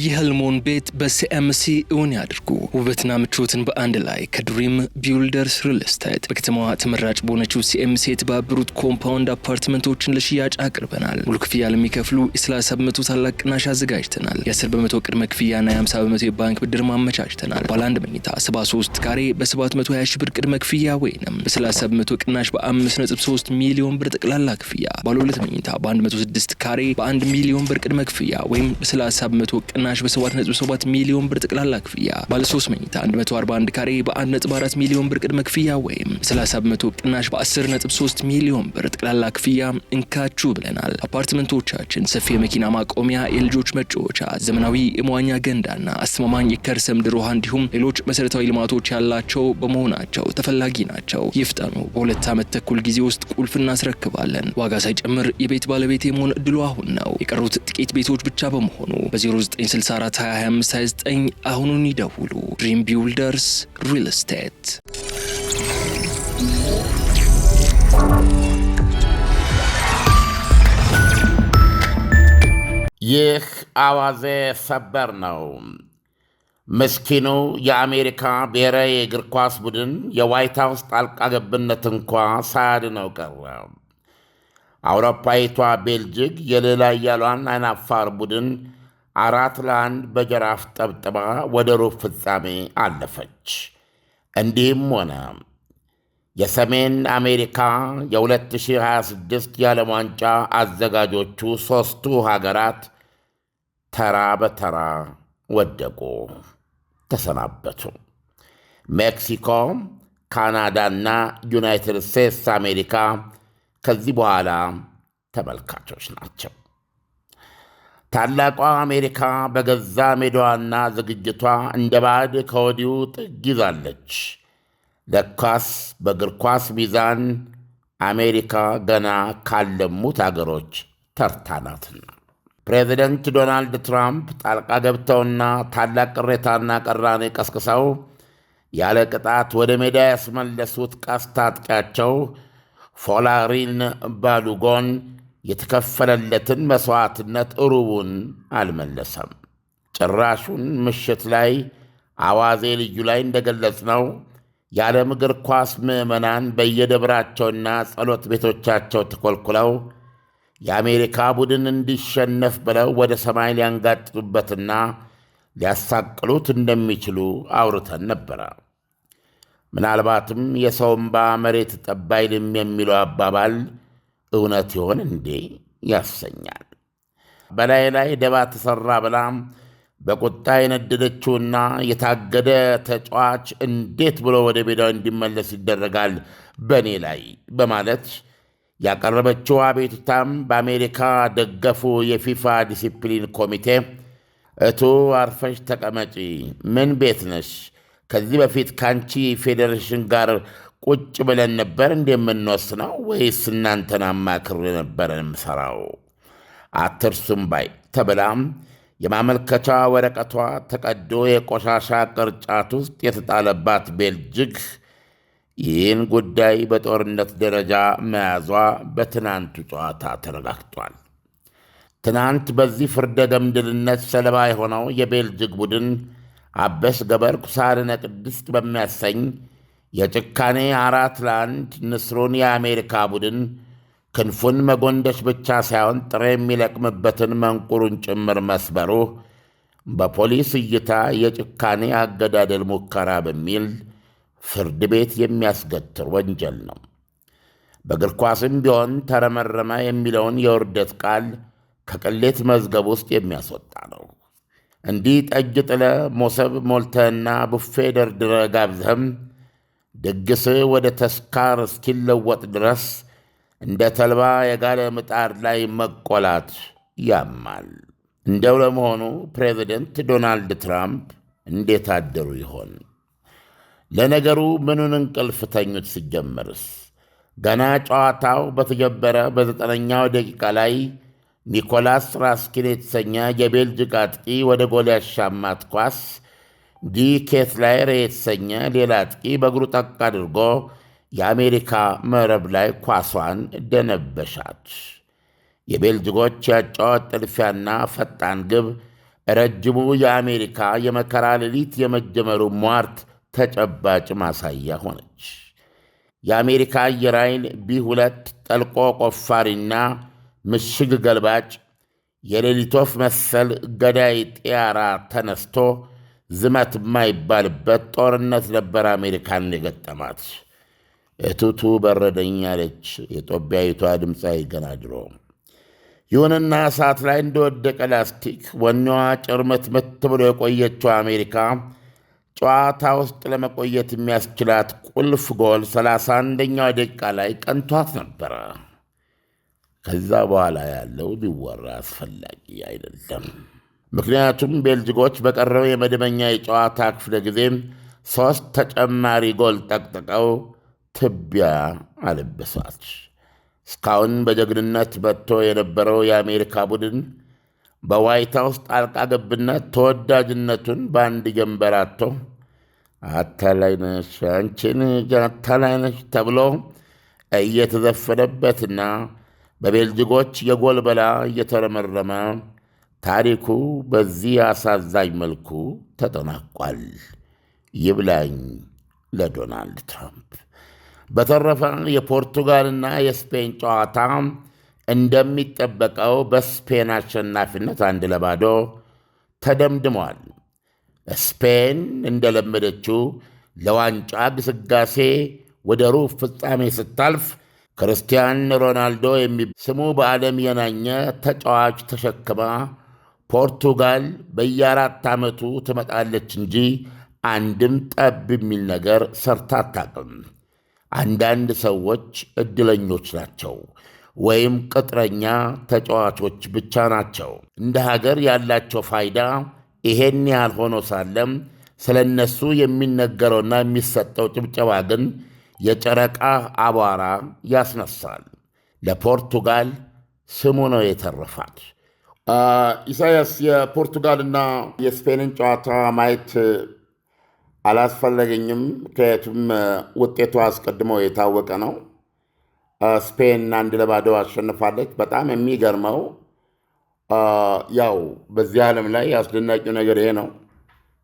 የህልሞን ቤት በሲኤምሲ እውን ያድርጉ። ውበትና ምቾትን በአንድ ላይ ከድሪም ቢልደርስ ሪል ስቴት በከተማዋ ተመራጭ በሆነችው ሲኤምሲ የተባበሩት ኮምፓውንድ አፓርትመንቶችን ለሽያጭ አቅርበናል። ሙሉ ክፍያ ለሚከፍሉ የ30 በመቶ ታላቅ ቅናሽ አዘጋጅተናል። የ10 በመቶ ቅድመ ክፍያና የ50 በመቶ የባንክ ብድር ማመቻችተናል። ባለ አንድ መኝታ 73 ካሬ በ720 ሺህ ብር ቅድመ ክፍያ ወይንም በ30 በመቶ ቅናሽ በ5.3 ሚሊዮን ብር ጠቅላላ ክፍያ። ባለ ሁለት መኝታ በ106 ካሬ በ1 ሚሊዮን ብር ቅድመ ክፍያ ወይም በ30 በመቶ ቅናሽ በ7.7 ሚሊዮን ብር ጠቅላላ ክፍያ። ባለ 3 መኝታ 141 ካሬ በ1.4 ሚሊዮን ብር ቅድመ ክፍያ ወይም 30 በመቶ ቅናሽ በ10.3 ሚሊዮን ብር ጠቅላላ ክፍያ እንካችሁ ብለናል። አፓርትመንቶቻችን ሰፊ የመኪና ማቆሚያ፣ የልጆች መጫወቻ፣ ዘመናዊ የመዋኛ ገንዳና አስተማማኝ የከርሰ ምድር ውሃ እንዲሁም ሌሎች መሰረታዊ ልማቶች ያላቸው በመሆናቸው ተፈላጊ ናቸው። ይፍጠኑ። በ2 ዓመት ተኩል ጊዜ ውስጥ ቁልፍ እናስረክባለን። ዋጋ ሳይጨምር የቤት ባለቤት የመሆን እድሉ አሁን ነው። የቀሩት ጥቂት ቤቶች ብቻ በመሆኑ በ0964 202529 አሁኑን ይደውሉ። ድሪም ቢልደርስ ሪል ስቴት። ይህ አዋዜ ሰበር ነው። ምስኪኑ የአሜሪካ ብሔራዊ የእግር ኳስ ቡድን የዋይት ሃውስ ጣልቃ ገብነት እንኳ ሳያድነው ቀረ። አውሮፓዊቷ ቤልጅግ የሌላ ኃያሏን አይናፋር ቡድን 4-1 በጀራፍ ጠብጥባ ወደ ሩብ ፍጻሜ አለፈች። እንዲህም ሆነ የሰሜን አሜሪካ የ2026 የዓለም ዋንጫ አዘጋጆቹ ሦስቱ ሀገራት ተራ በተራ ወደቁ፣ ተሰናበቱ። ሜክሲኮ፣ ካናዳና ዩናይትድ ስቴትስ አሜሪካ ከዚህ በኋላ ተመልካቾች ናቸው። ታላቋ አሜሪካ በገዛ ሜዳዋና ዝግጅቷ እንደ ባዕድ ከወዲሁ ጥግ ይዛለች። ለኳስ በእግር ኳስ ሚዛን አሜሪካ ገና ካለሙት አገሮች ተርታ ናትና። ፕሬዚደንት ዶናልድ ትራምፕ ጣልቃ ገብተውና ታላቅ ቅሬታና ቅራኔ ቀስቅሰው ያለ ቅጣት ወደ ሜዳ ያስመለሱት ቀስት አጥቂያቸው ፎላሪን ባሉጎን የተከፈለለትን መሥዋዕትነት ሩቡን አልመለሰም። ጭራሹን ምሽት ላይ አዋዜ ልዩ ላይ እንደገለጽነው የዓለም እግር ኳስ ምዕመናን በየደብራቸውና ጸሎት ቤቶቻቸው ተኰልኩለው የአሜሪካ ቡድን እንዲሸነፍ ብለው ወደ ሰማይ ሊያንጋጥጡበትና ሊያሳቅሉት እንደሚችሉ አውርተን ነበረ። ምናልባትም የሰው እምባ መሬት ጠብ አይልም የሚለው አባባል እውነት ይሆን እንዴ ያሰኛል። በላይ ላይ ደባ ተሠራ ብላ በቁጣ የነደደችውና የታገደ ተጫዋች እንዴት ብሎ ወደ ሜዳው እንዲመለስ ይደረጋል በእኔ ላይ በማለት ያቀረበችው አቤቱታም በአሜሪካ ደገፉ የፊፋ ዲሲፕሊን ኮሚቴ እቱ አርፈሽ ተቀመጪ፣ ምን ቤት ነሽ? ከዚህ በፊት ካንቺ ፌዴሬሽን ጋር ቁጭ ብለን ነበር እንደምንወስነው ወይስ እናንተን አማክሬ ነበር የምሠራው? አትርሱም ባይ ተብላም የማመልከቻ ወረቀቷ ተቀዶ የቆሻሻ ቅርጫት ውስጥ የተጣለባት ቤልጅግ ይህን ጉዳይ በጦርነት ደረጃ መያዟ በትናንቱ ጨዋታ ተረጋግጧል። ትናንት በዚህ ፍርደ ገምድልነት ሰለባ የሆነው የቤልጅግ ቡድን አበስ ገበርኩ ሳርነ ቅድስት በሚያሰኝ የጭካኔ 4-1 ንስሩን የአሜሪካ ቡድን ክንፉን መጎንደሽ ብቻ ሳይሆን ጥሬ የሚለቅምበትን መንቁሩን ጭምር መስበሩ በፖሊስ እይታ የጭካኔ አገዳደል ሙከራ በሚል ፍርድ ቤት የሚያስገትር ወንጀል ነው። በእግር ኳስም ቢሆን ተረመረመ የሚለውን የውርደት ቃል ከቅሌት መዝገብ ውስጥ የሚያስወጣ ነው። እንዲህ ጠጅ ጥለ ሞሰብ ሞልተህና ቡፌ ደርድረ ጋብዘህም ድግስ ወደ ተስካር እስኪለወጥ ድረስ እንደ ተልባ የጋለ ምጣድ ላይ መቆላት ያማል። እንደው ለመሆኑ ፕሬዚደንት ዶናልድ ትራምፕ እንዴት አደሩ ይሆን? ለነገሩ ምኑን እንቅልፍ ተኙት ሲጀመርስ? ገና ጨዋታው በተጀመረ በ9ኛው ደቂቃ ላይ ኒኮላስ ራስኪን የተሰኘ የቤልጅግ አጥቂ ወደ ጎል ያሻማት ኳስ ኬትላየር የተሰኘ ሌላ አጥቂ በእግሩ ጠቅ አድርጎ የአሜሪካ መረብ ላይ ኳሷን ደነበሻች። የቤልጅጎች ያጫወት ጥልፊያና ፈጣን ግብ ረጅሙ የአሜሪካ የመከራ ሌሊት የመጀመሩ ሟርት ተጨባጭ ማሳያ ሆነች። የአሜሪካ አየር ኃይል ቢ2 ጠልቆ ቆፋሪና ምሽግ ገልባጭ የሌሊት ወፍ መሰል ገዳይ ጢያራ ተነስቶ ዝመት የማይባልበት ጦርነት ነበር አሜሪካን የገጠማት። እቱቱ በረደኝ አለች የጦቢያዊቷ ድምፃዊ ገና ድሮ። ይሁንና እሳት ላይ እንደወደቀ ላስቲክ ወኔዋ ጭርምትምት ብሎ የቆየችው አሜሪካ ጨዋታ ውስጥ ለመቆየት የሚያስችላት ቁልፍ ጎል 31ኛው ደቂቃ ላይ ቀንቷት ነበረ። ከዛ በኋላ ያለው ሊወራ አስፈላጊ አይደለም። ምክንያቱም ቤልጅጎች በቀረው የመደበኛ የጨዋታ ክፍለ ጊዜ 3 ተጨማሪ ጎል ጠቅጥቀው ትቢያ አለበሷት። እስካሁን በጀግንነት በቶ የነበረው የአሜሪካ ቡድን በዋይት ሃውስ ጣልቃ ገብነት ተወዳጅነቱን በአንድ ጀንበር አጥቶ አታላይነሽ አንቺን አታላይነሽ ተብሎ እየተዘፈነበትና በቤልጅጎች የጎል በላ እየተረመረመ ታሪኩ በዚህ አሳዛኝ መልኩ ተጠናቋል። ይብላኝ ለዶናልድ ትራምፕ። በተረፈ የፖርቱጋልና የስፔን ጨዋታ እንደሚጠበቀው በስፔን አሸናፊነት 1-0 ተደምድሟል። ስፔን እንደለመደችው ለዋንጫ ግስጋሴ ወደ ሩብ ፍጻሜ ስታልፍ ክርስቲያን ሮናልዶ ስሙ በዓለም የናኘ ተጫዋች ተሸክማ ፖርቱጋል በየ4 ዓመቱ ትመጣለች እንጂ አንድም ጠብ የሚል ነገር ሰርታ አታውቅም። አንዳንድ ሰዎች ዕድለኞች ናቸው ወይም ቅጥረኛ ተጫዋቾች ብቻ ናቸው። እንደ ሀገር ያላቸው ፋይዳ ይሄን ያህል ሆኖ ሳለም ስለ እነሱ የሚነገረውና የሚሰጠው ጭብጨባ ግን የጨረቃ አቧራ ያስነሳል። ለፖርቱጋል ስሙ ነው የተረፋት። ኢሳያስ፣ የፖርቱጋልና የስፔንን ጨዋታ ማየት አላስፈለገኝም። ምክንያቱም ውጤቱ አስቀድሞ የታወቀ ነው። ስፔን 1-0 አሸንፋለች። በጣም የሚገርመው ያው በዚህ ዓለም ላይ አስደናቂው ነገር ይሄ ነው።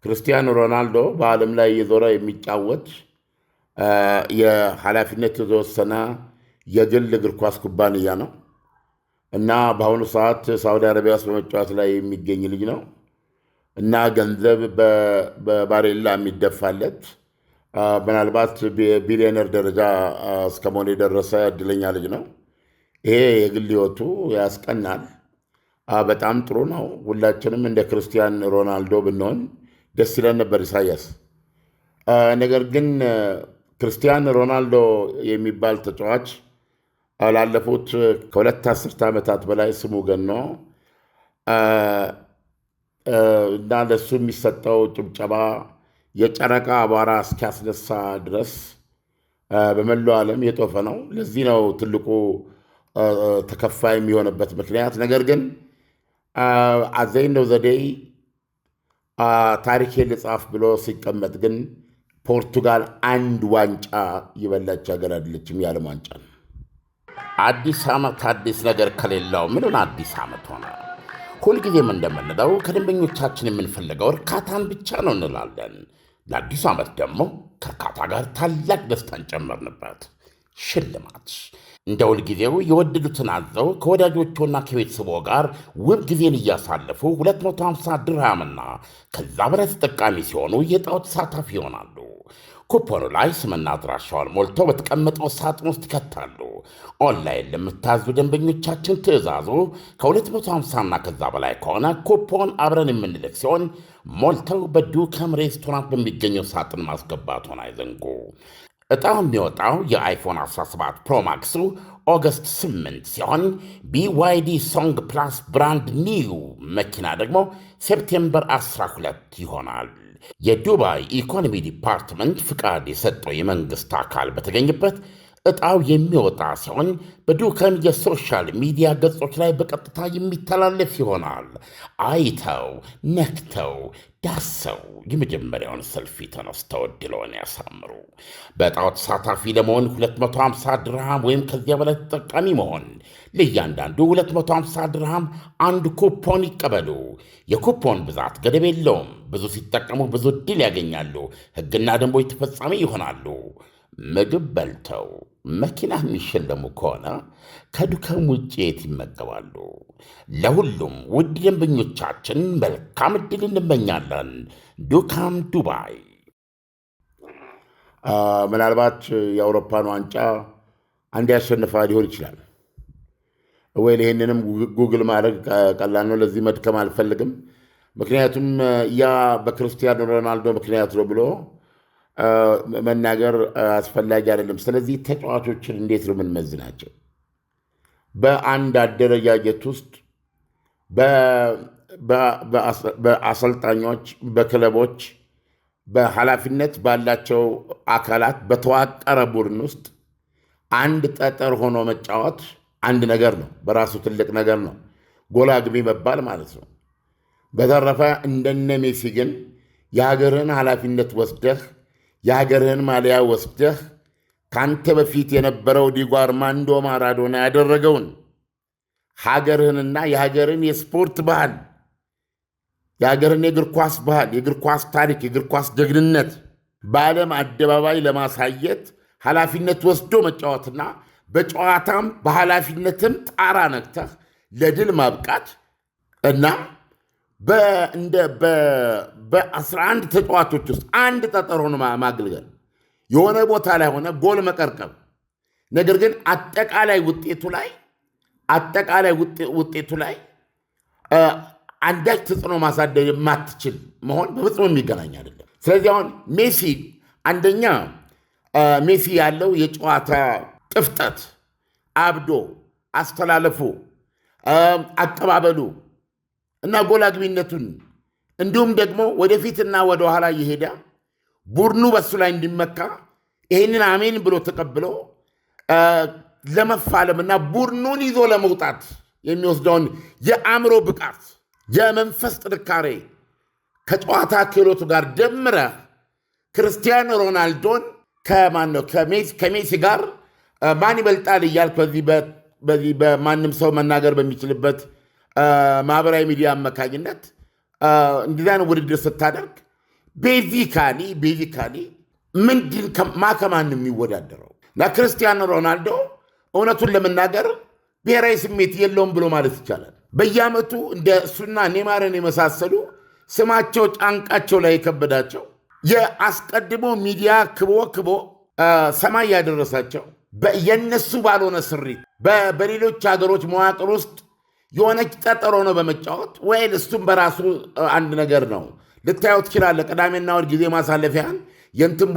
ክርስቲያኖ ሮናልዶ በዓለም ላይ እየዞረ የሚጫወት የኃላፊነት የተወሰነ የግል እግር ኳስ ኩባንያ ነው እና በአሁኑ ሰዓት ሳውዲ አረቢያ ውስጥ በመጫወት ላይ የሚገኝ ልጅ ነው እና ገንዘብ በባሬላ የሚደፋለት ምናልባት ቢሊዮነር ደረጃ እስከ መሆን የደረሰ እድለኛ ልጅ ነው። ይሄ የግል ሕይወቱ ያስቀናል። በጣም ጥሩ ነው። ሁላችንም እንደ ክርስቲያን ሮናልዶ ብንሆን ደስ ይለን ነበር ኢሳያስ። ነገር ግን ክርስቲያን ሮናልዶ የሚባል ተጫዋች ላለፉት ከ2 አስርተ ዓመታት በላይ ስሙ ገኖ እና ለሱ የሚሰጠው ጭብጨባ የጨረቃ አቧራ እስኪያስነሳ ድረስ በመላው ዓለም የጦፈ ነው። ለዚህ ነው ትልቁ ተከፋይ የሚሆንበት ምክንያት። ነገር ግን አዘይነው ዘዴይ ታሪኬን ልጻፍ ብሎ ሲቀመጥ ግን ፖርቱጋል 1 ዋንጫ ይበላች ሀገር አይደለችም፣ የዓለም ዋንጫ ነው። አዲስ ዓመት አዲስ ነገር ከሌለው ምንን አዲስ ዓመት ሆነ? ሁልጊዜም እንደምንለው ከደንበኞቻችን የምንፈልገው እርካታን ብቻ ነው እንላለን። ለአዲሱ ዓመት ደግሞ ከእርካታ ጋር ታላቅ ደስታን ጨመርንበት። ሽልማት እንደ ሁልጊዜው የወደዱትን አዘው ከወዳጆቹና ከቤተሰቦ ጋር ውብ ጊዜን እያሳለፉ 250 ድርሃምና ከዛ በላይ ተጠቃሚ ሲሆኑ የዕጣው ተሳታፊ ይሆናሉ። ኩፖኑ ላይ ስምና አድራሻውን ሞልተው በተቀመጠው ሳጥን ውስጥ ይከታሉ። ኦንላይን ለምታዙ ደንበኞቻችን ትዕዛዙ ከ250ና ከዛ በላይ ከሆነ ኩፖን አብረን የምንልክ ሲሆን ሞልተው በዱከም ሬስቶራንት በሚገኘው ሳጥን ማስገባቱን አይዘንጉ። ዕጣው የሚወጣው የአይፎን 17 ፕሮማክሱ ኦገስት 8 ሲሆን BYD ሶንግ ፕላስ ብራንድ ኒው መኪና ደግሞ ሴፕቴምበር 12 ይሆናል። የዱባይ ኢኮኖሚ ዲፓርትመንት ፍቃድ የሰጠው የመንግሥት አካል በተገኘበት ዕጣው የሚወጣ ሲሆን በዱከም የሶሻል ሚዲያ ገጾች ላይ በቀጥታ የሚተላለፍ ይሆናል። አይተው ነክተው ዳሰው የመጀመሪያውን ሰልፊ ተነስተው ዕድልዎን ያሳምሩ። በዕጣው ተሳታፊ ለመሆን 250 ድርሃም ወይም ከዚያ በላይ ተጠቃሚ መሆን፣ ለእያንዳንዱ 250 ድርሃም አንድ ኩፖን ይቀበሉ። የኩፖን ብዛት ገደብ የለውም። ብዙ ሲጠቀሙ ብዙ ዕድል ያገኛሉ። ሕግና ደንቦች ተፈጻሚ ይሆናሉ። ምግብ በልተው መኪና የሚሸለሙ ከሆነ ከዱከም ውጭ የት ይመገባሉ? ለሁሉም ውድ ደንበኞቻችን መልካም ዕድል እንመኛለን። ዱከም ዱባይ። ምናልባት የአውሮፓን ዋንጫ አንድ ያሸንፋ ሊሆን ይችላል ወይ? ይህንንም ጉግል ማድረግ ቀላል ነው። ለዚህ መድከም አልፈልግም። ምክንያቱም ያ በክርስቲያኖ ሮናልዶ ምክንያት ነው ብሎ መናገር አስፈላጊ አይደለም። ስለዚህ ተጫዋቾችን እንዴት ነው የምንመዝናቸው? በአንድ አደረጃጀት ውስጥ በአሰልጣኞች፣ በክለቦች፣ በኃላፊነት ባላቸው አካላት በተዋቀረ ቡድን ውስጥ አንድ ጠጠር ሆኖ መጫወት አንድ ነገር ነው፣ በራሱ ትልቅ ነገር ነው። ጎል አግቢ መባል ማለት ነው። በተረፈ እንደነ ሜሲ ግን የሀገርህን ኃላፊነት ወስደህ የሀገርህን ማሊያ ወስደህ ካንተ በፊት የነበረው ዲጎ አርማንዶ ማራዶና ያደረገውን ሀገርህንና የሀገርን የስፖርት ባህል፣ የሀገርን የእግር ኳስ ባህል፣ የእግር ኳስ ታሪክ፣ የእግር ኳስ ጀግንነት በዓለም አደባባይ ለማሳየት ኃላፊነት ወስዶ መጫወትና በጨዋታም በኃላፊነትም ጣራ ነክተህ ለድል ማብቃት እና በ11 ተጫዋቾች ውስጥ አንድ ጠጠር ሆኖ ማገልገል፣ የሆነ ቦታ ላይ ሆነ ጎል መቀርቀብ፣ ነገር ግን አጠቃላይ ውጤቱ ላይ አንዳች ተጽዕኖ ማሳደር የማትችል መሆን በፍጹም የሚገናኝ አይደለም። ስለዚህ አሁን ሜሲ አንደኛ ሜሲ ያለው የጨዋታ ጥፍጠት፣ አብዶ አስተላለፉ፣ አቀባበሉ እና ጎል አግቢነቱን እንዲሁም ደግሞ ወደፊትና ወደ ኋላ እየሄደ ቡድኑ በሱ ላይ እንዲመካ ይህንን አሜን ብሎ ተቀብሎ ለመፋለምና ቡድኑን ይዞ ለመውጣት የሚወስደውን የአእምሮ ብቃት፣ የመንፈስ ጥንካሬ ከጨዋታ ክህሎቱ ጋር ደምረ ክርስቲያኖ ሮናልዶን ከሜሲ ጋር ማን ይበልጣል እያልክ በዚህ በማንም ሰው መናገር በሚችልበት ማህበራዊ ሚዲያ አማካኝነት እንዲዛን ውድድር ስታደርግ ቤዚካሊ ምንድን ከማን የሚወዳደረው? እና ክርስቲያኖ ሮናልዶ እውነቱን ለመናገር ብሔራዊ ስሜት የለውም ብሎ ማለት ይቻላል። በየዓመቱ እንደ እሱና ኔማርን የመሳሰሉ ስማቸው ጫንቃቸው ላይ የከበዳቸው የአስቀድሞ ሚዲያ ክቦ ሰማይ ያደረሳቸው የነሱ ባልሆነ ስሪት በሌሎች ሀገሮች መዋቅር ውስጥ የሆነች ጠጠር ሆኖ በመጫወት ወይም እሱም በራሱ አንድ ነገር ነው ልታየው ትችላለህ። ቅዳሜና እሑድ ጊዜ ማሳለፊያን የእንትን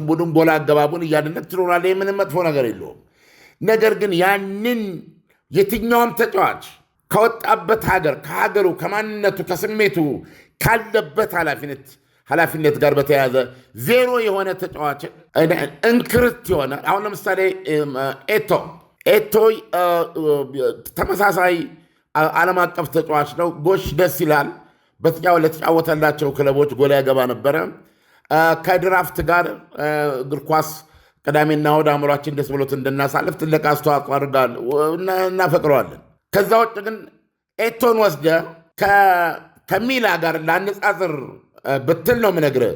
ቡድን ጎል አገባቡን እያደነቅ ትኖራለህ። ምንም መጥፎ ነገር የለውም። ነገር ግን ያንን የትኛውም ተጫዋች ከወጣበት ሀገር ከሀገሩ ከማንነቱ ከስሜቱ ካለበት ኃላፊነት ጋር በተያያዘ ዜሮ የሆነ ተጫዋችን እንክርት የሆነ አሁን ለምሳሌ ኤቶ ተመሳሳይ ዓለም አቀፍ ተጫዋች ነው። ጎሽ ደስ ይላል። ለተጫወተላቸው ክለቦች ጎል ያገባ ነበረ። ከድራፍት ጋር እግር ኳስ ቅዳሜና እሑድ አእምሯችን ደስ ብሎት እንድናሳልፍ ትልቅ አስተዋጽኦ አድርጓል፣ እናፈቅረዋለን። ከዛ ውጭ ግን ኤቶን ወስደ ከሚላ ጋር ለአነጻጽር ብትል ነው የምነግርህ።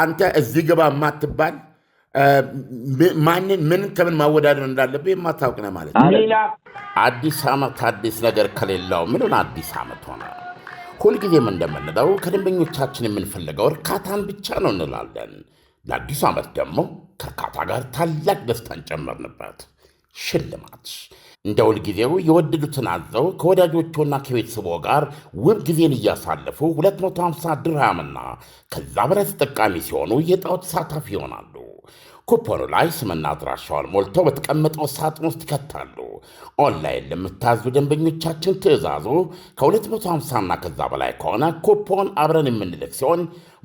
አንተ እዚህ ግባ የማትባል ምን ከምን ማወዳደር እንዳለብህ የማታውቅ ነህ ማለት ነው። አዲስ ዓመት አዲስ ነገር ከሌለው ምንን አዲስ ዓመት ሆነ? ሁልጊዜም እንደምንለው ከደንበኞቻችን የምንፈልገው እርካታን ብቻ ነው እንላለን። ለአዲሱ ዓመት ደግሞ ከእርካታ ጋር ታላቅ ደስታን ጨመርንበት። ሽልማት እንደ ሁልጊዜው የወደዱትን አዘው ከወዳጆቹና ከቤተሰቦ ጋር ውብ ጊዜን እያሳለፉ 250 ድርሃምና ከዛ በላይ ተጠቃሚ ሲሆኑ የዕጣው ተሳታፊ ይሆናሉ። ኩፖኑ ላይ ስምና አድራሻውን ሞልተው በተቀመጠው ሳጥን ውስጥ ይከታሉ። ኦንላይን ለምታዙ ደንበኞቻችን ትዕዛዙ ከ250ና ከዛ በላይ ከሆነ ኩፖን አብረን የምንልክ ሲሆን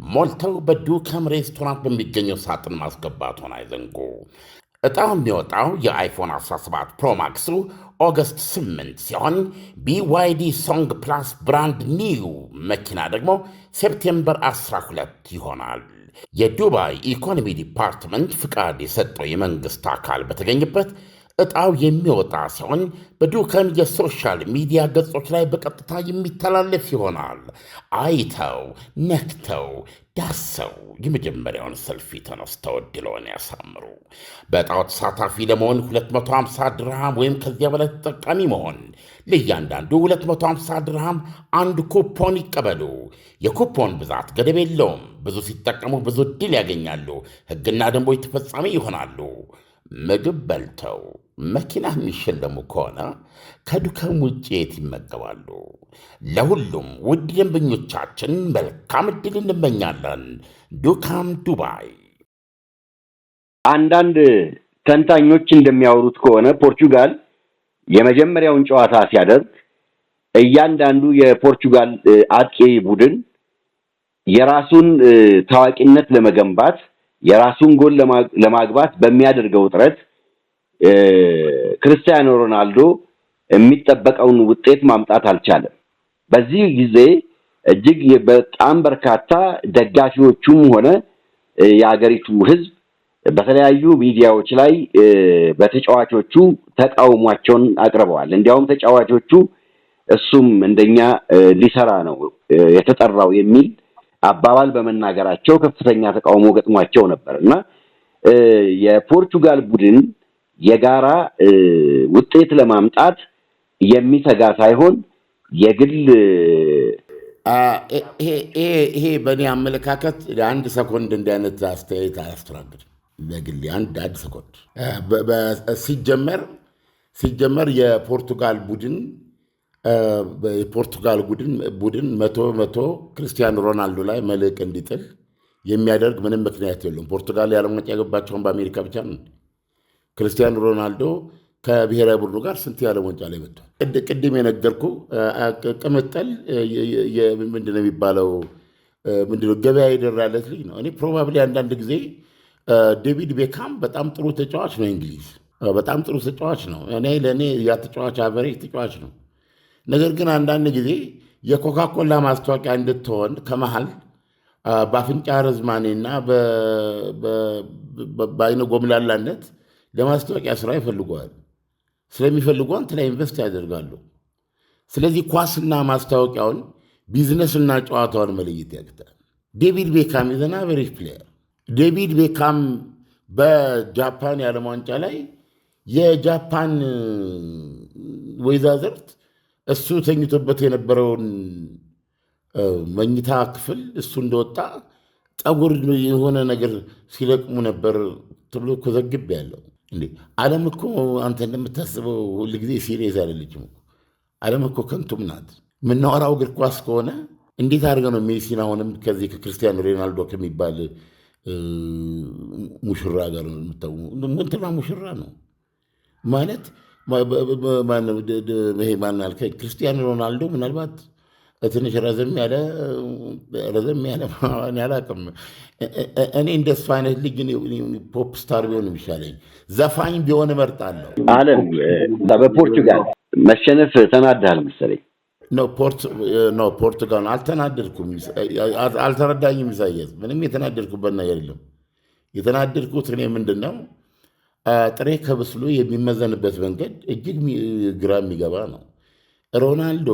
ሞልተው በዱከም ሬስቶራንት በሚገኘው ሳጥን ማስገባቱን አይዘንጉ። ዕጣው የሚወጣው የአይፎን 17 ፕሮማክሱ ኦገስት 8 ሲሆን BYD ሶንግ ፕላስ ብራንድ ኒው መኪና ደግሞ ሴፕቴምበር 12 ይሆናል። የዱባይ ኢኮኖሚ ዲፓርትመንት ፍቃድ የሰጠው የመንግሥት አካል በተገኘበት ዕጣው የሚወጣ ሲሆን በዱከም የሶሻል ሚዲያ ገጾች ላይ በቀጥታ የሚተላለፍ ይሆናል። አይተው ነክተው ዳሰው የመጀመሪያውን ሰልፊ ተነስተው ዕድልዎን ያሳምሩ። በዕጣው ተሳታፊ ለመሆን 250 ድርሃም ወይም ከዚያ በላይ ተጠቃሚ መሆን፣ ለእያንዳንዱ 250 ድርሃም አንድ ኩፖን ይቀበሉ። የኩፖን ብዛት ገደብ የለውም። ብዙ ሲጠቀሙ ብዙ ዕድል ያገኛሉ። ሕግና ደንቦች ተፈጻሚ ይሆናሉ። ምግብ በልተው መኪና የሚሸለሙ ከሆነ ከዱከም ውጭ የት ይመገባሉ? ለሁሉም ውድ ደንበኞቻችን መልካም ዕድል እንመኛለን። ዱካም ዱባይ። አንዳንድ ተንታኞች እንደሚያወሩት ከሆነ ፖርቹጋል የመጀመሪያውን ጨዋታ ሲያደርግ እያንዳንዱ የፖርቹጋል አጥቂ ቡድን የራሱን ታዋቂነት ለመገንባት የራሱን ጎል ለማግባት በሚያደርገው ጥረት ክርስቲያኖ ሮናልዶ የሚጠበቀውን ውጤት ማምጣት አልቻለም። በዚህ ጊዜ እጅግ በጣም በርካታ ደጋፊዎቹም ሆነ የአገሪቱ ሕዝብ በተለያዩ ሚዲያዎች ላይ በተጫዋቾቹ ተቃውሟቸውን አቅርበዋል። እንዲያውም ተጫዋቾቹ እሱም እንደኛ ሊሰራ ነው የተጠራው የሚል አባባል በመናገራቸው ከፍተኛ ተቃውሞ ገጥሟቸው ነበርና የፖርቹጋል ቡድን የጋራ ውጤት ለማምጣት የሚተጋ ሳይሆን የግል ይሄ በእኔ አመለካከት ለአንድ ሰኮንድ እንዲህ አይነት አስተያየት አያስተናግድም። በግል አንድ ሰኮንድ ሲጀመር የፖርቱጋል ቡድን መቶ ክርስቲያኖ ሮናልዶ ላይ መልህቅ እንዲጥል የሚያደርግ ምንም ምክንያት የለውም። ፖርቱጋል የዓለም ዋንጫ የገባቸውን በአሜሪካ ብቻ ነው። ክርስቲያኖ ሮናልዶ ከብሔራዊ ቡድኑ ጋር ስንት የዓለም ዋንጫ ላይ መጥቷል። ቅድም የነገርኩ ቅምጠል ምንድነው የሚባለው? ምንድነው ገበያ የደራለት ልጅ ነው። እኔ ፕሮባብሊ አንዳንድ ጊዜ ዴቪድ ቤካም በጣም ጥሩ ተጫዋች ነው። እንግሊዝ በጣም ጥሩ ተጫዋች ነው። ለእኔ ያ ተጫዋች አቨሬጅ ተጫዋች ነው። ነገር ግን አንዳንድ ጊዜ የኮካኮላ ማስታወቂያ እንድትሆን ከመሃል በአፍንጫ ረዝማኔና በአይነ ጎምላላነት ለማስታወቂያ ስራ ይፈልገዋል። ስለሚፈልጉ አንተ ላይ ኢንቨስት ያደርጋሉ። ስለዚህ ኳስና ማስታወቂያውን ቢዝነስና ጨዋታውን መለየት ያቅታል። ዴቪድ ቤካም ኢዝ አን አቨሬጅ ፕሌየር። ዴቪድ ቤካም በጃፓን የዓለም ዋንጫ ላይ የጃፓን ወይዛዝርት እሱ ተኝቶበት የነበረውን መኝታ ክፍል እሱ እንደወጣ ፀጉር የሆነ ነገር ሲለቅሙ ነበር ተብሎ እኮ ዘግብ ያለው። ዓለም እኮ አንተ እንደምታስበው ሁል ጊዜ ሲሪየስ አይደለችም። ዓለም እኮ ከንቱም ናት። የምናወራው እግር ኳስ ከሆነ እንዴት አድርገ ነው ሜሲን አሁንም ከዚህ ከክርስቲያኖ ሮናልዶ ከሚባል ሙሽራ ጋር እንትና ሙሽራ ነው ማለት ክርስቲያኖ ሮናልዶ ምናልባት ትንሽ ረዘም ያለ አላውቅም። እኔ እንደሱ አይነት ልጅ ፖፕ ስታር ቢሆን የሚሻለኝ፣ ዘፋኝ ቢሆን እመርጣለሁ። ዓለም በፖርቱጋል መሸነፍ ተናዳል መሰለኝ። ፖርቱጋል አልተናደድኩም። አልተረዳኝም። ኢሳያስ ምንም የተናደድኩበት ነገር የለም። የተናደድኩት እኔ ምንድን ነው ጥሬ ከብስሉ የሚመዘንበት መንገድ እጅግ ግራ የሚገባ ነው። ሮናልዶ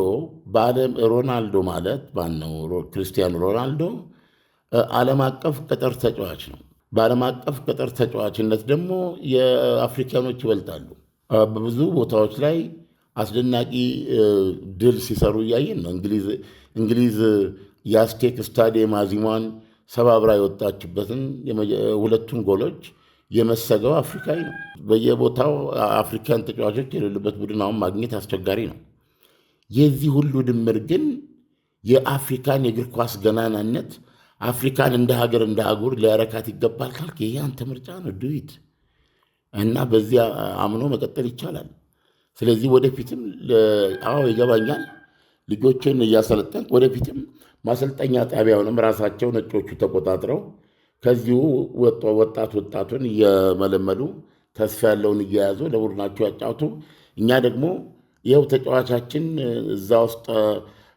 ማለት ማነው? ክርስቲያኖ ሮናልዶ ዓለም አቀፍ ቅጥር ተጫዋች ነው። በዓለም አቀፍ ቅጥር ተጫዋችነት ደግሞ የአፍሪካኖች ይበልጣሉ። በብዙ ቦታዎች ላይ አስደናቂ ድል ሲሰሩ እያየን ነው። እንግሊዝ የአስቴክ ስታዲየም አዚሟን ሰባብራ የወጣችበትን ሁለቱን ጎሎች የመሰገው አፍሪካዊ ነው። በየቦታው አፍሪካን ተጫዋቾች የሌሉበት ቡድን አሁን ማግኘት አስቸጋሪ ነው። የዚህ ሁሉ ድምር ግን የአፍሪካን የእግር ኳስ ገናናነት አፍሪካን እንደ ሀገር እንደ አህጉር ሊያረካት ይገባል ካልክ ይሄ አንተ ምርጫ ነው ዱይት እና በዚያ አምኖ መቀጠል ይቻላል። ስለዚህ ወደፊትም ይገባኛል ልጆችን እያሰለጠን ወደፊትም ማሰልጠኛ ጣቢያውንም ራሳቸው ነጮቹ ተቆጣጥረው ከዚሁ ወጣቱን እየመለመሉ ተስፋ ያለውን እየያዙ ለቡድናቸው ያጫውቱ። እኛ ደግሞ ይኸው ተጫዋቻችን እዛ ውስጥ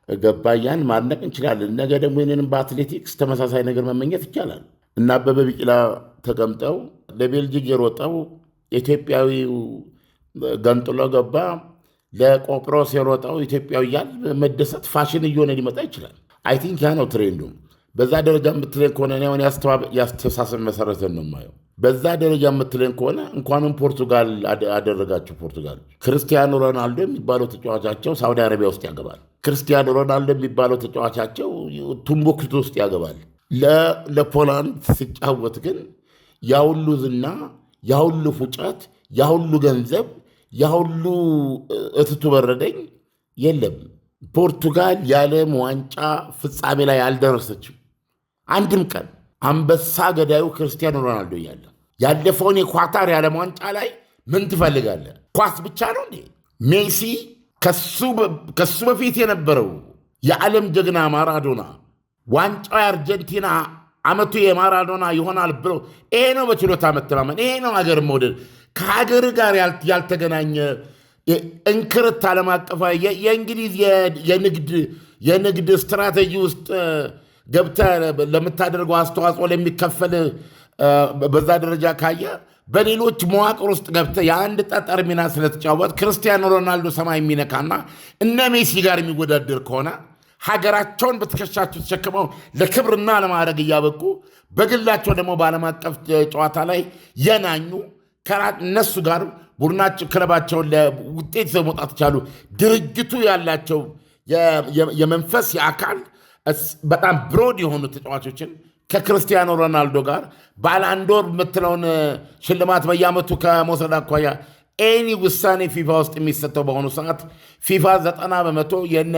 ገባያን ማድነቅ እንችላለን። ነገ ደግሞ ይህንንም በአትሌቲክስ ተመሳሳይ ነገር መመኘት ይቻላል እና አበበ ቢቂላ ተቀምጠው ለቤልጅግ የሮጠው ኢትዮጵያዊው ገንጥሎ ገባ፣ ለቆጵሮስ የሮጠው ኢትዮጵያዊ እያል መደሰት ፋሽን እየሆነ ሊመጣ ይችላል። አይ ቲንክ ያ ነው ትሬንዱ። በዛ ደረጃ የምትለን ከሆነ ሆን ያስተሳሰብ መሰረትን ነው የማየው። በዛ ደረጃ የምትለን ከሆነ እንኳንም ፖርቱጋል አደረጋቸው። ፖርቱጋል ክርስቲያኖ ሮናልዶ የሚባለው ተጫዋቻቸው ሳውዲ አረቢያ ውስጥ ያገባል። ክርስቲያኖ ሮናልዶ የሚባለው ተጫዋቻቸው ቱምቡክቱ ውስጥ ያገባል። ለፖላንድ ሲጫወት ግን ያሁሉ ዝና፣ ያሁሉ ፉጨት፣ ያሁሉ ገንዘብ፣ ያሁሉ እትቱ በረደኝ የለም። ፖርቱጋል የዓለም ዋንጫ ፍጻሜ ላይ አልደረሰችም አንድም ቀን። አንበሳ ገዳዩ ክርስቲያኖ ሮናልዶ እያለ ያለፈውን የኳታር የዓለም ዋንጫ ላይ ምን ትፈልጋለህ? ኳስ ብቻ ነው እንዴ? ሜሲ ከሱ በፊት የነበረው የዓለም ጀግና ማራዶና ዋንጫው የአርጀንቲና ዓመቱ የማራዶና ይሆናል ብሎ ይሄ ነው በችሎታ መተማመን፣ ይሄ ነው ሀገር መውደድ። ከሀገር ጋር ያልተገናኘ እንክርት ዓለም አቀፋዊ የእንግሊዝ የንግድ ስትራቴጂ ውስጥ ገብተህ ለምታደርገው አስተዋጽኦ ለሚከፈል በዛ ደረጃ ካየ በሌሎች መዋቅር ውስጥ ገብተህ የአንድ ጠጠር ሚና ስለተጫወት ክርስቲያኖ ሮናልዶ ሰማይ የሚነካና እነ ሜሲ ጋር የሚወዳደር ከሆነ ሀገራቸውን በትከሻቸው ተሸክመው ለክብርና ለማድረግ እያበቁ በግላቸው ደግሞ በዓለም አቀፍ ጨዋታ ላይ የናኙ እነሱ ጋር ቡድናቸው ክለባቸውን ለውጤት ይዘው መውጣት ቻሉ። ድርጅቱ ያላቸው የመንፈስ የአካል በጣም ብሮድ የሆኑ ተጫዋቾችን ከክርስቲያኖ ሮናልዶ ጋር ባላንዶር የምትለውን ሽልማት በየዓመቱ ከመውሰድ አኳያ ኤኒ ውሳኔ ፊፋ ውስጥ የሚሰጠው በሆኑ ሰዓት ፊፋ 90%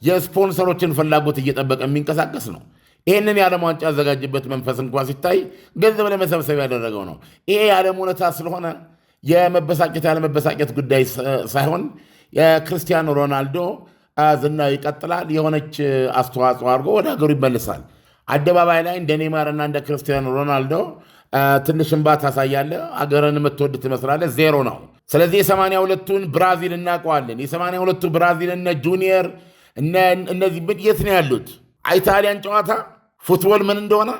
የስፖንሰሮችን ፍላጎት እየጠበቀ የሚንቀሳቀስ ነው። ይህንን የዓለም ዋንጫ ያዘጋጅበት መንፈስ እንኳ ሲታይ ገንዘብ ለመሰብሰብ ያደረገው ነው። ይሄ የዓለም እውነታ ስለሆነ የመበሳጨት ያለመበሳጨት ጉዳይ ሳይሆን የክርስቲያኖ ሮናልዶ ዝናው ይቀጥላል። የሆነች አስተዋጽኦ አድርጎ ወደ ሀገሩ ይመልሳል። አደባባይ ላይ እንደ ኔይማርና እንደ ክርስቲያኖ ሮናልዶ ትንሽ እንባ ታሳያለህ፣ አገርን የምትወድ ትመስላለህ። ዜሮ ነው። ስለዚህ የ82ቱን ብራዚል እናውቀዋለን። የ82ቱ ብራዚል እነ ጁኒየር እነዚህ የት ነው ያሉት? ኢታሊያን ጨዋታ ፉትቦል ምን እንደሆነ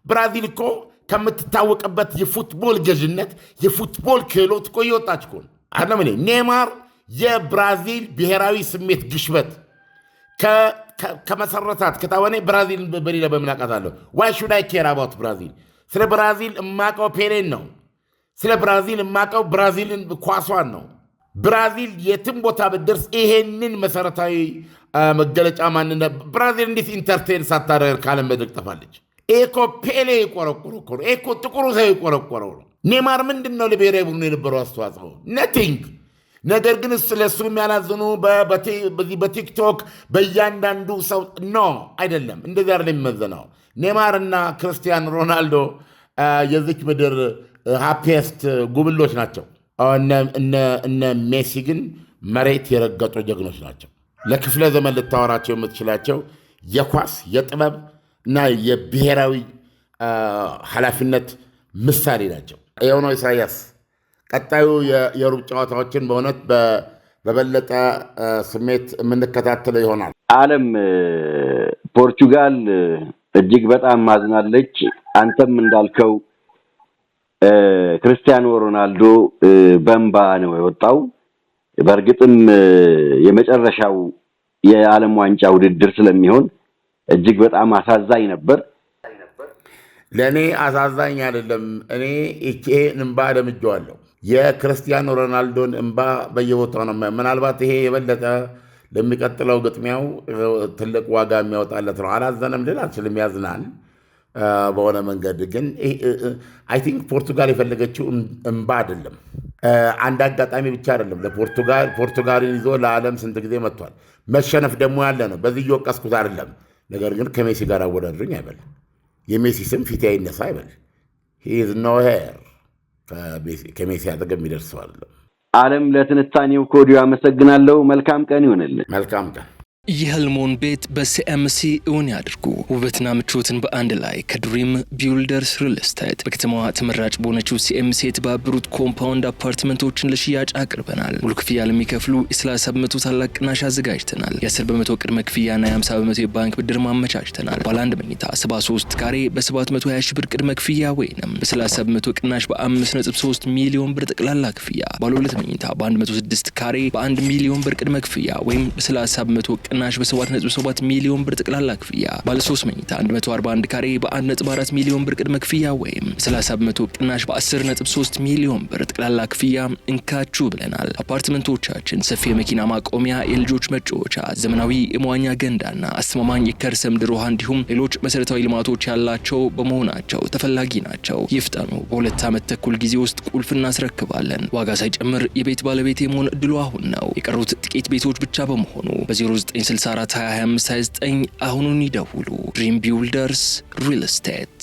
ብራዚል እኮ ከምትታወቅበት የፉትቦል ገዥነት የፉትቦል ክህሎት እኮ እየወጣች እኮ አይደለም። ኔይማር የብራዚል ብሔራዊ ስሜት ግሽበት ከመሰረታት ከታወነ ብራዚል በሌላ በምን አውቃታለሁ? ዋይ ሹድ አይ ኬር አባውት ብራዚል? ስለ ብራዚል እማቀው ፔሌን ነው። ስለ ብራዚል እማቀው ብራዚልን ኳሷን ነው። ብራዚል የትም ቦታ ብትደርስ ይሄንን መሰረታዊ መገለጫ ማንነት ብራዚል እንዴት ኢንተርቴን ሳታደርግ ካለም መድረክ ጠፋለች። ኤኮ ፔሌ የቆረቆረው እኮ ነው። ኤኮ ጥቁሩ ሰው የቆረቆረው ነው። ኔይማር ምንድን ነው ለብሔራዊ ቡድኑ የነበረው አስተዋጽኦ? ነቲንግ። ነገር ግን ስለሱ የሚያላዝኑ በዚህ በቲክቶክ በእያንዳንዱ ሰው ኖ አይደለም፣ እንደዚህ አይደለም የሚመዘነው። ኔይማርና ክርስቲያን ሮናልዶ የዚች ምድር ሃፒስት ጉብሎች ናቸው። እነ ሜሲ ግን መሬት የረገጡ ጀግኖች ናቸው። ለክፍለ ዘመን ልታወራቸው የምትችላቸው የኳስ የጥበብ እና የብሔራዊ ኃላፊነት ምሳሌ ናቸው። ይኸው ነው ኢሳያስ። ቀጣዩ የሩብ ጨዋታዎችን በእውነት በበለጠ ስሜት የምንከታተለው ይሆናል። ዓለም ፖርቹጋል እጅግ በጣም ማዝናለች። አንተም እንዳልከው ክርስቲያኖ ሮናልዶ በእንባ ነው የወጣው። በእርግጥም የመጨረሻው የዓለም ዋንጫ ውድድር ስለሚሆን እጅግ በጣም አሳዛኝ ነበር። ለእኔ አሳዛኝ አይደለም። እኔ ይሄን እንባ ለምጄዋለሁ። የክርስቲያኖ ሮናልዶን እንባ በየቦታው ነው። ምናልባት ይሄ የበለጠ ለሚቀጥለው ግጥሚያው ትልቅ ዋጋ የሚያወጣለት ነው። አላዘነም ልል አልችልም፣ ያዝናል በሆነ መንገድ። ግን አይ ቲንክ ፖርቱጋል የፈለገችው እንባ አይደለም። አንድ አጋጣሚ ብቻ አይደለም። ፖርቱጋልን ይዞ ለዓለም ስንት ጊዜ መጥቷል። መሸነፍ ደግሞ ያለ ነው። በዚህ እየወቀስኩት አይደለም። ነገር ግን ከሜሲ ጋር አወዳድሩኝ አይበለም። የሜሲ ስም ፊት አይነሳ አይበል he is nowhere ከሜሲ አጠገብ የሚደርሰው አይደለም ዓለም ለትንታኔው ኮዲዮ አመሰግናለሁ መልካም ቀን ይሁንልህ መልካም ቀን የህልሞን ቤት በሲኤምሲ እውን ያድርጉ ውበትና ምቾትን በአንድ ላይ ከድሪም ቢልደርስ ሪል ስቴት በከተማዋ ተመራጭ በሆነችው ሲኤምሲ የተባበሩት ኮምፓውንድ አፓርትመንቶችን ለሽያጭ አቅርበናል ሙሉ ክፍያ ለሚከፍሉ የ30% ታላቅ ቅናሽ አዘጋጅተናል የ10% ቅድመ ክፍያና የ50% የባንክ ብድር ማመቻችተናል ባለ አንድ መኝታ 73 ካሬ በ720 ሺህ ብር ቅድመ ክፍያ ወይንም በ30% ቅናሽ በ5.3 ሚሊዮን ብር ጠቅላላ ክፍያ ባለ ሁለት መኝታ በ106 ካሬ በ1 ሚሊዮን ብር ቅድመ ክፍያ ወይም በ30% ቅናሽ በ7.7 ሚሊዮን ብር ጠቅላላ ክፍያ ባለ 3 መኝታ 141 ካሬ በ1.4 ሚሊዮን ብር ቅድመ ክፍያ ወይም 30% ቅናሽ በ10.3 ሚሊዮን ብር ጠቅላላ ክፍያ እንካቹ ብለናል አፓርትመንቶቻችን ሰፊ የመኪና ማቆሚያ የልጆች መጫወቻ ዘመናዊ የመዋኛ ገንዳና አስተማማኝ የከርሰ ምድር ውሃ እንዲሁም ሌሎች መሰረታዊ ልማቶች ያላቸው በመሆናቸው ተፈላጊ ናቸው ይፍጠኑ በሁለት ዓመት ተኩል ጊዜ ውስጥ ቁልፍ እናስረክባለን ዋጋ ሳይጨምር የቤት ባለቤት የመሆን እድሉ አሁን ነው የቀሩት ጥቂት ቤቶች ብቻ በመሆኑ በ0964 2529 አሁኑን ይደውሉ ድሪም ቢልደርስ ሪል ስቴት